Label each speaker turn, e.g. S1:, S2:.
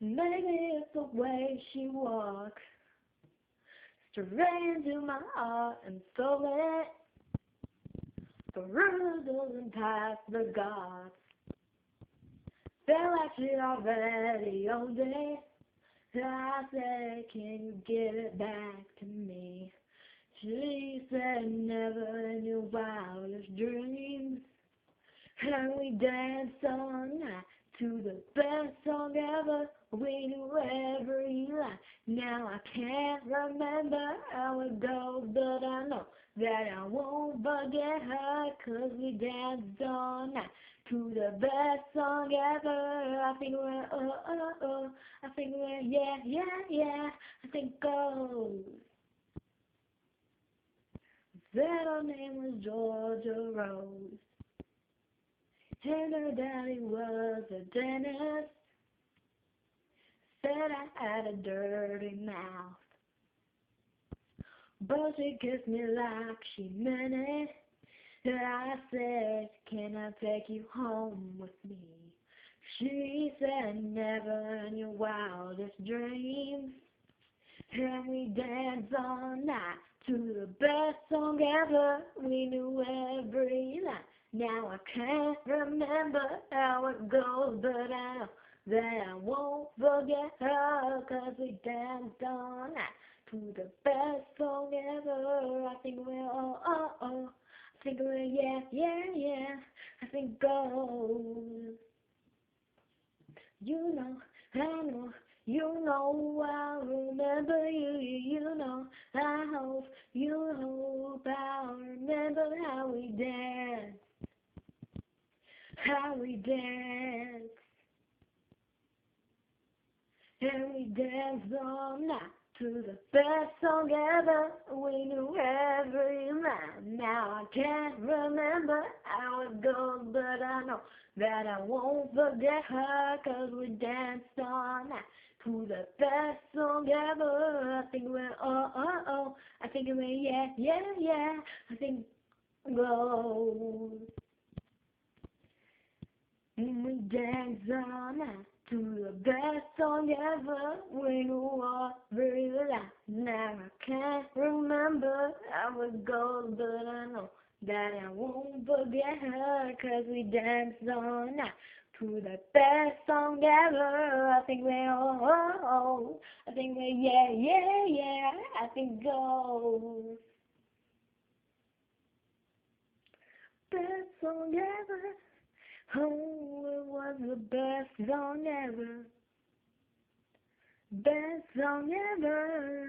S1: Maybe it's the way she walks straight into my heart and stole it. The river doesn't pass the guards. Feel like she already owned it. I said, can you give it back to me? She said, never in your wildest dreams. And we danced all night to the best song ever. We knew every line. Now I can't remember how it goes, but I know that I won't forget her, 'cause we danced all night to the best song ever. I think we're I think we're yeah. I think goes. Said her name was Georgia Rose, and her daddy was a dentist. Said I had a dirty mouth, but she kissed me like she meant it. I said, can I take you home with me? She said, never in your wildest dreams. And we danced all night to the best song ever. We knew every line. Now I can't remember how it goes, but I know that I won't forget her, 'cause we danced all night to the best song ever. I think we're I think we're yeah. I think goes. You know, I know, you know, I'll remember you, you know, I hope, you hope I'll remember how we danced, and we danced all night to the best song ever. We knew every line. Now I can't remember how it goes, but I know that I won't forget her, 'cause we danced all night to the best song ever. I think we're I think we're yeah. I think goes. We danced all night to the best song ever. We knew every line. Now I can't remember how it goes, but I know that I won't forget her, 'cause we danced all night to the best song ever. I think we're I think we're yeah. I think goes. Best song ever. Oh, it was the best song ever. Best song ever.